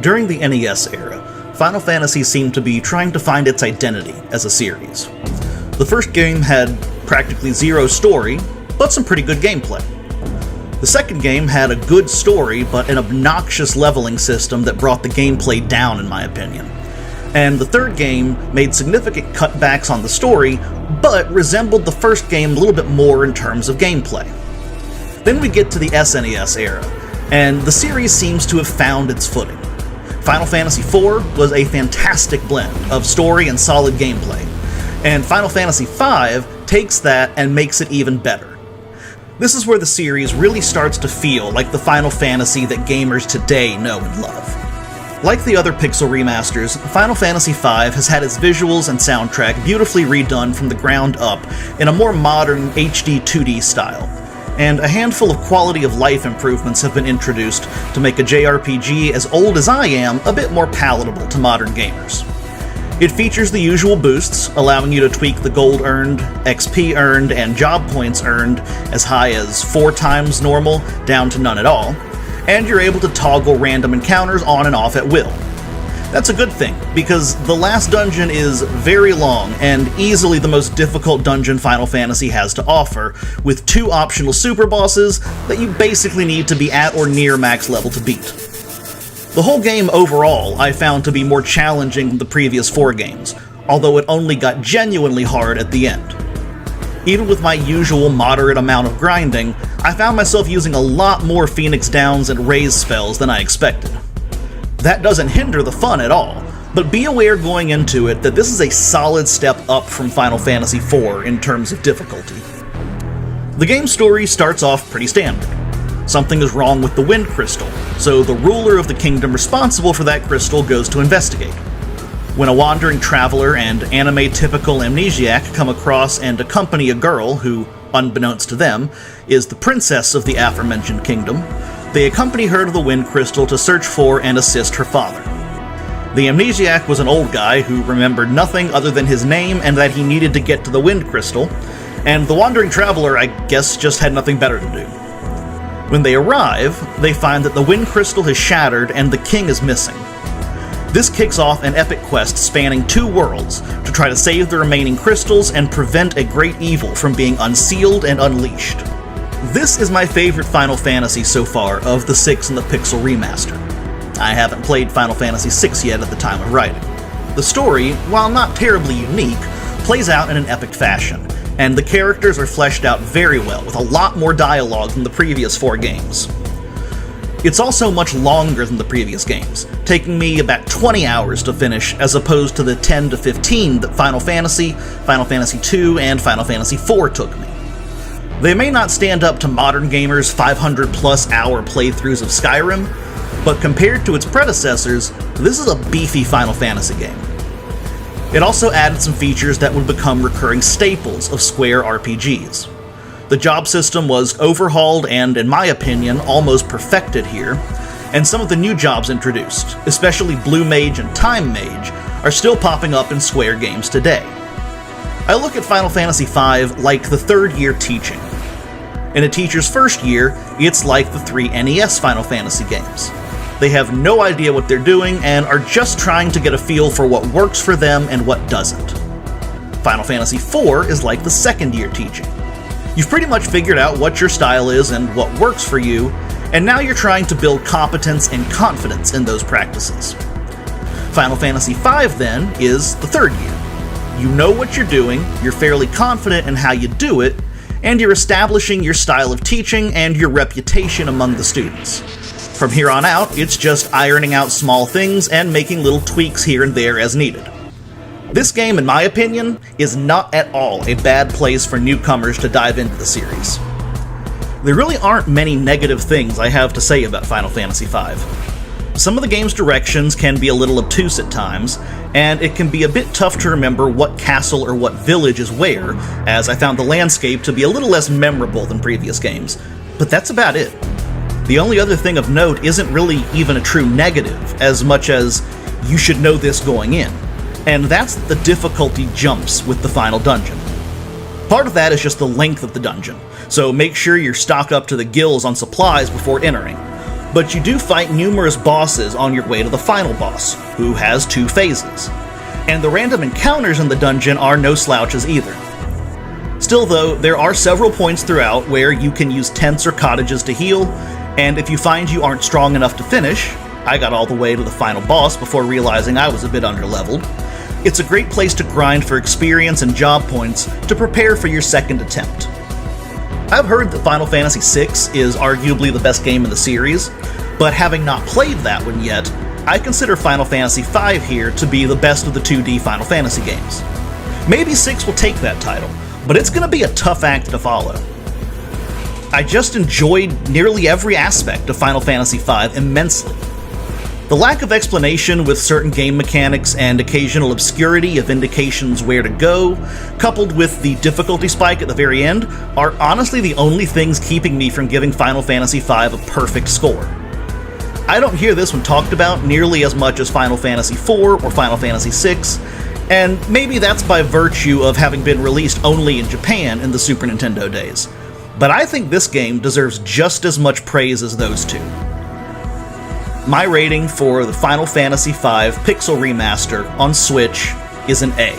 During the NES era, Final Fantasy seemed to be trying to find its identity as a series. The first game had practically zero story, but some pretty good gameplay. The second game had a good story, but an obnoxious leveling system that brought the gameplay down, in my opinion. And the third game made significant cutbacks on the story, but resembled the first game a little bit more in terms of gameplay. Then we get to the SNES era, and the series seems to have found its footing. Final Fantasy IV was a fantastic blend of story and solid gameplay, and Final Fantasy V takes that and makes it even better. This is where the series really starts to feel like the Final Fantasy that gamers today know and love. Like the other Pixel remasters, Final Fantasy V has had its visuals and soundtrack beautifully redone from the ground up in a more modern HD 2D style, and a handful of quality of life improvements have been introduced to make a JRPG as old as I am a bit more palatable to modern gamers. It features the usual boosts, allowing you to tweak the gold earned, XP earned, and job points earned as high as 4 times normal down to none at all, and you're able to toggle random encounters on and off at will. That's a good thing, because the last dungeon is very long and easily the most difficult dungeon Final Fantasy has to offer, with 2 optional super bosses that you basically need to be at or near max level to beat. The whole game overall I found to be more challenging than the previous 4 games, although it only got genuinely hard at the end. Even with my usual moderate amount of grinding, I found myself using a lot more Phoenix Downs and Raise spells than I expected. That doesn't hinder the fun at all, but be aware going into it that this is a solid step up from Final Fantasy IV in terms of difficulty. The game's story starts off pretty standard. Something is wrong with the Wind Crystal, so the ruler of the kingdom responsible for that crystal goes to investigate. When a wandering traveler and anime-typical amnesiac come across and accompany a girl who, unbeknownst to them, is the princess of the aforementioned kingdom, they accompany her to the Wind Crystal to search for and assist her father. The amnesiac was an old guy who remembered nothing other than his name and that he needed to get to the Wind Crystal, and the wandering traveler, I guess, just had nothing better to do. When they arrive, they find that the Wind Crystal has shattered and the king is missing. This kicks off an epic quest spanning 2 worlds to try to save the remaining crystals and prevent a great evil from being unsealed and unleashed. This is my favorite Final Fantasy so far of the 6 and the Pixel Remaster. I haven't played Final Fantasy VI yet at the time of writing. The story, while not terribly unique, plays out in an epic fashion, and the characters are fleshed out very well with a lot more dialogue than the previous 4 games. It's also much longer than the previous games, taking me about 20 hours to finish as opposed to the 10 to 15 that Final Fantasy II, and Final Fantasy IV took me. They may not stand up to modern gamers' 500 plus hour playthroughs of Skyrim, but compared to its predecessors, this is a beefy Final Fantasy game. It also added some features that would become recurring staples of Square RPGs. The job system was overhauled and, in my opinion, almost perfected here, and some of the new jobs introduced, especially Blue Mage and Time Mage, are still popping up in Square games today. I look at Final Fantasy V like the 3rd year teaching. In a teacher's first year, it's like the 3 NES Final Fantasy games. They have no idea what they're doing and are just trying to get a feel for what works for them and what doesn't. Final Fantasy IV is like the 2nd year teaching. You've pretty much figured out what your style is and what works for you, and now you're trying to build competence and confidence in those practices. Final Fantasy V, then, is the 3rd year. You know what you're doing, you're fairly confident in how you do it, and you're establishing your style of teaching and your reputation among the students. From here on out, it's just ironing out small things and making little tweaks here and there as needed. This game, in my opinion, is not at all a bad place for newcomers to dive into the series. There really aren't many negative things I have to say about Final Fantasy V. Some of the game's directions can be a little obtuse at times, and it can be a bit tough to remember what castle or what village is where, as I found the landscape to be a little less memorable than previous games, but that's about it. The only other thing of note isn't really even a true negative, as much as you should know this going in, and that's the difficulty jumps with the final dungeon. Part of that is just the length of the dungeon, so make sure you're stocked up to the gills on supplies before entering. but you do fight numerous bosses on your way to the final boss, who has 2 phases. And the random encounters in the dungeon are no slouches either. Still though, there are several points throughout where you can use tents or cottages to heal, and if you find you aren't strong enough to finish, I got all the way to the final boss before realizing I was a bit underleveled, it's a great place to grind for experience and job points to prepare for your second attempt. I've heard that Final Fantasy VI is arguably the best game in the series, but having not played that one yet, I consider Final Fantasy V here to be the best of the 2D Final Fantasy games. Maybe 6 will take that title, but it's going to be a tough act to follow. I just enjoyed nearly every aspect of Final Fantasy V immensely. The lack of explanation with certain game mechanics and occasional obscurity of indications where to go, coupled with the difficulty spike at the very end, are honestly the only things keeping me from giving Final Fantasy V a perfect score. I don't hear this one talked about nearly as much as Final Fantasy IV or Final Fantasy VI, and maybe that's by virtue of having been released only in Japan in the Super Nintendo days. But I think this game deserves just as much praise as those two. My rating for the Final Fantasy V Pixel Remaster on Switch is an A.